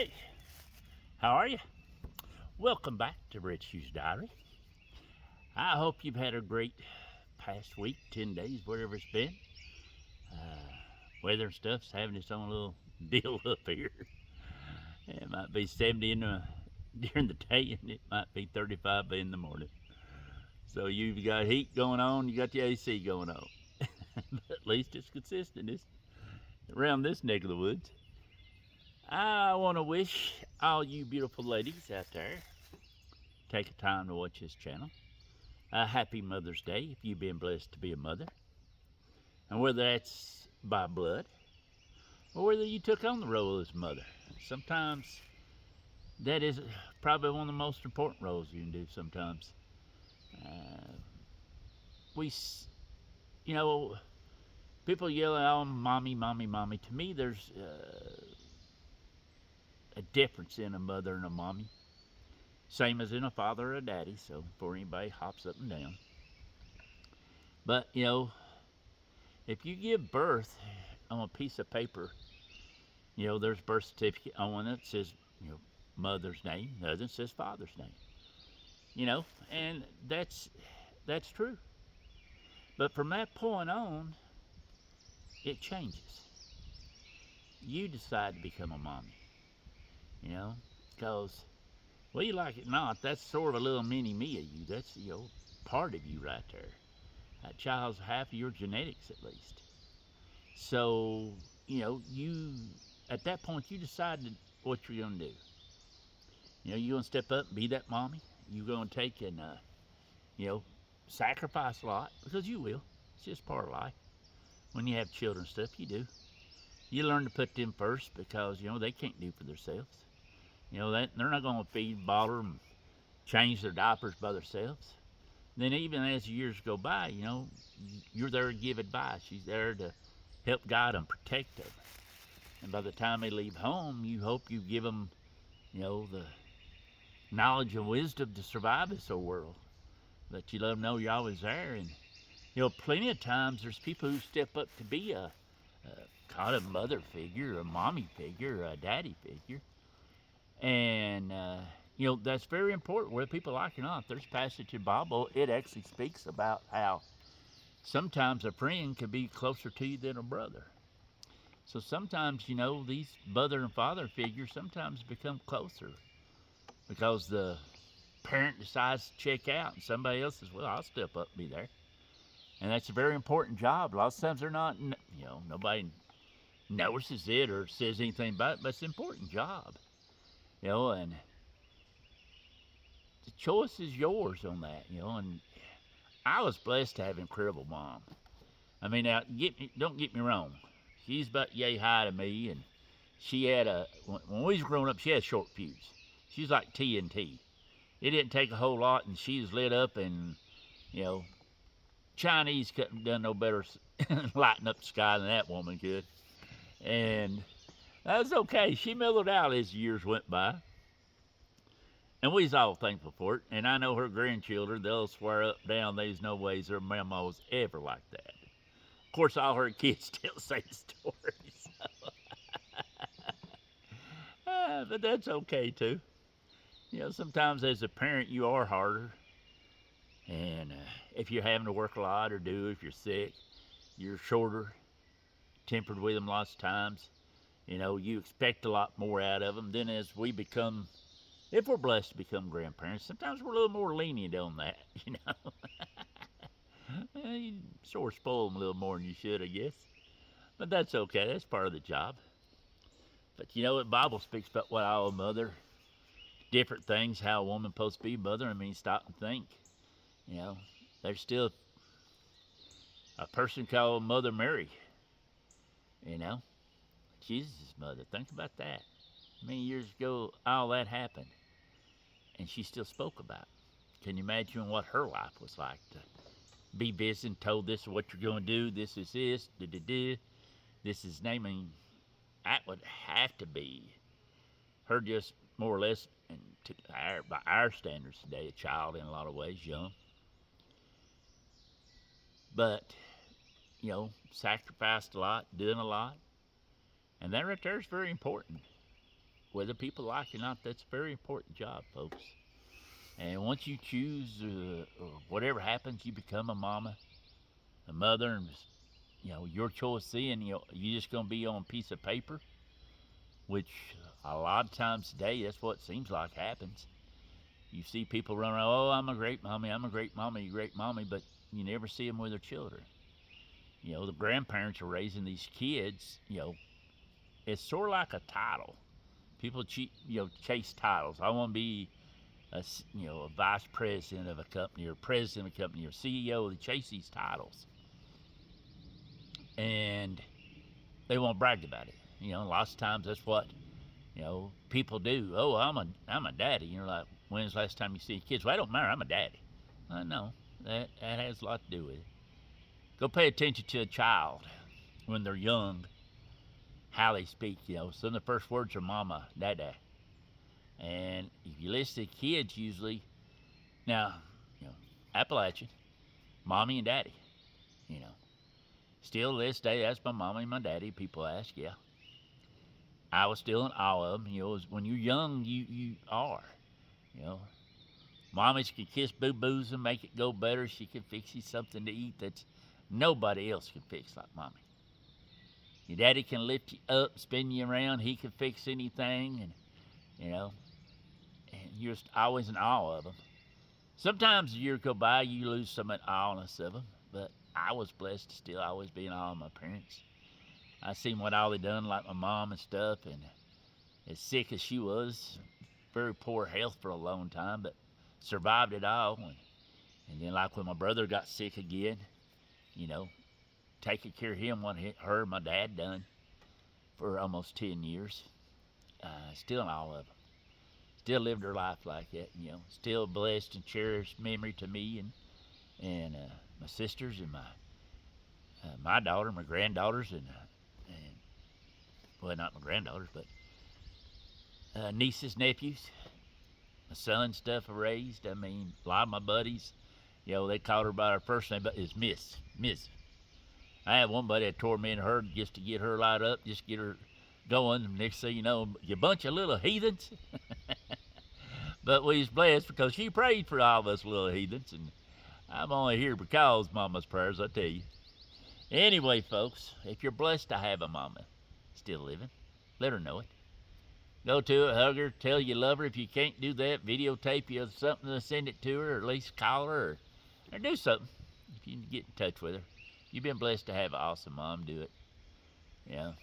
Hey, how are you? Welcome back to Red Shoes Diary. I hope you've had a great past week, 10 days, whatever it's been. Weather and stuff's having its own little deal up here. It might be 70 during the day and it might be 35 in the morning. So you've got heat going on, you got the AC going on. But at least it's consistent around this neck of the woods. I want to wish all you beautiful ladies out there take a time to watch this channel. A happy Mother's Day if you've been blessed to be a mother. And whether that's by blood or whether you took on the role as mother. Sometimes that is probably one of the most important roles you can do sometimes. Uh, we, you know, people yell out, oh, mommy, mommy, mommy. To me, there's a difference in a mother and a mommy. Same as in a father or a daddy, so before anybody hops up and down. But, if you give birth on a piece of paper, there's a birth certificate on one that says, mother's name, the other says father's name. And that's true. But from that point on, it changes. You decide to become a mommy, because whether you like it or not, that's sort of a little mini me of you. That's part of you right there. That child's half of your genetics at least. So you at that point you decide what you're gonna do. You're gonna step up and be that mommy. You're gonna take and you know sacrifice a lot because you will. It's just part of life. When you have children and stuff, you do. You learn to put them first because they can't do for themselves. That they're not gonna feed, bottle, and change their diapers by themselves. Then even as years go by, you're there to give advice. She's there to help guide them, protect them. And by the time they leave home, you hope you give them, the knowledge and wisdom to survive this old world. That you let them know you're always there. And, plenty of times there's people who step up to be a kind of mother figure, a mommy figure, a daddy figure. And, that's very important, whether people like it or not. There's a passage in the Bible, it actually speaks about how sometimes a friend can be closer to you than a brother. So sometimes, these mother and father figures sometimes become closer because the parent decides to check out and somebody else says, well, I'll step up and be there. And that's a very important job. A lot of times they're not, nobody notices it or says anything about it, but it's an important job. And the choice is yours on that, and I was blessed to have an incredible mom. I mean, now, don't get me wrong. She's about yay high to me, and she had when we was growing up, she had a short fuse. She was like TNT. It didn't take a whole lot, and she was lit up, and, Chinese couldn't have done no better lighting up the sky than that woman could. And that was okay. She mellowed out as years went by. And we was all thankful for it. And I know her grandchildren, they'll swear up and down there's no ways their mama was ever like that. Of course, all her kids still say the stories. But that's okay too. Sometimes as a parent, you are harder. And if you're having to work a lot or if you're sick, you're shorter, tempered with them lots of times. You expect a lot more out of them. Then as we become, if we're blessed to become grandparents, sometimes we're a little more lenient on that, You sort of spoil them a little more than you should, I guess. But that's okay. That's part of the job. But what Bible speaks about what our mother, different things, how a woman's supposed to be a mother. I mean, stop and think. There's still a person called Mother Mary. Jesus' mother. Think about that. Many years ago, all that happened, and she still spoke about it. Can you imagine what her life was like to be busy and told this is what you're going to do, this is this, this is naming? That would have to be her just more or less, and by our standards today, a child in a lot of ways, young. But, sacrificed a lot, doing a lot. And that right there is very important. whether people like it or not, that's a very important job, folks. And once you choose, or whatever happens, you become a mama, a mother, and your choice. Then you're just gonna be on a piece of paper, which a lot of times today, that's what seems like happens. You see people run around, oh, I'm a great mommy, I'm a great mommy, great mommy, but you never see them with their children. The grandparents are raising these kids. It's sort of like a title. People chase titles. I want to be a vice president of a company, or president of a company, or CEO. They chase these titles, and they won't brag about it. Lots of times that's what people do. Oh, I'm a daddy. You're like, when's the last time you see kids? Well, I don't matter. I'm a daddy. I know that has a lot to do with it. Go pay attention to a child when they're young, how they speak. Some of the first words are mama, dada. And if you listen to kids, usually, now, Appalachian, mommy and daddy, Still to this day, that's my mommy and my daddy. People ask, yeah. I was still in awe of them. When you're young, you are. Mommies can kiss boo-boos and make it go better. She can fix you something to eat that's nobody else can fix like mommy. Your daddy can lift you up, spin you around. He can fix anything, and you're just always in awe of them. Sometimes a year go by, you lose some of the awness of them, but I was blessed to still always be in awe of my parents. I seen what all they done, like my mom and stuff, and as sick as she was, very poor health for a long time, but survived it all. And then, like when my brother got sick again, taking care of him, what her and my dad done for almost 10 years. Still in awe of them. Still lived her life like that. Still blessed and cherished memory to me and my sisters and my daughter, my granddaughters, and well, not my granddaughters, but nieces, nephews, my son stuff I raised. I mean, a lot of my buddies, they called her by her first name, but it's Miss. I had one buddy that tormented her just to get her light up, just get her going. Next thing you know, you bunch of little heathens. But we was blessed because she prayed for all of us little heathens, and I'm only here because Mama's prayers, I tell you. Anyway, folks, if you're blessed to have a mama still living, let her know it. Go to her, hug her, tell you love her. If you can't do that, videotape you something to send it to her, or at least call her, or do something if you can get in touch with her. You've been blessed to have an awesome mom. Do it.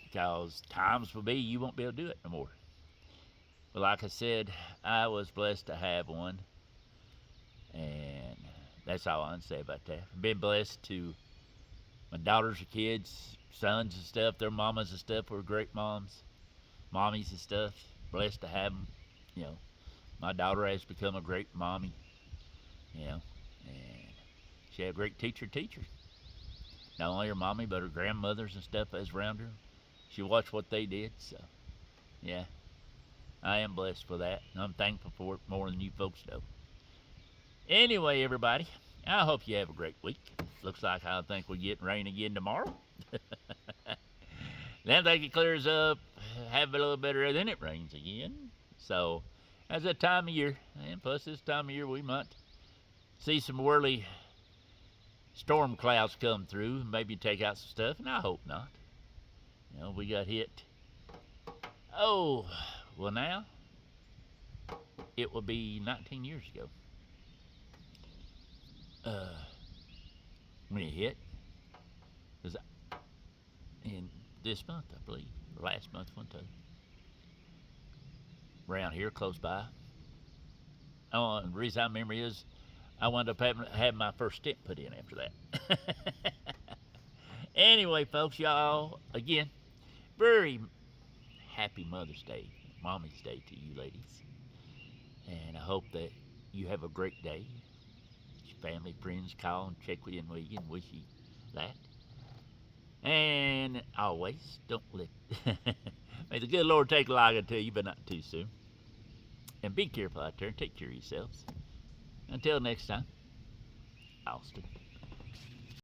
Because times will be you won't be able to do it no more. But like I said, I was blessed to have one. And that's all I can say about that. I've been blessed to my daughters or kids, sons and stuff, their mamas and stuff were great moms, mommies and stuff. Blessed to have them. My daughter has become a great mommy. And she had a great teacher. Not only her mommy, but her grandmothers and stuff that was around her. She watched what they did, so yeah. I am blessed for that, and I'm thankful for it more than you folks know. Anyway, everybody, I hope you have a great week. Looks like I think we're getting rain again tomorrow. Then I think it clears up, have a little better, then it rains again. So, that's that time of year, and plus this time of year we might see some whirly storm clouds come through, maybe take out some stuff, and I hope not. We got hit. Oh, well now, it will be 19 years ago. When it hit, was in this month, I believe, last month one time. Around here, close by. Oh, and the reason I remember is I wound up having my first stent put in after that. Anyway, folks, y'all, again, very happy Mother's Day, Mommy's Day to you ladies. And I hope that you have a great day. Your family, friends call and check with you and wish you that. And always, don't let... May the good Lord take a liking to you, but not too soon. And be careful out there and take care of yourselves. Until next time, Austin.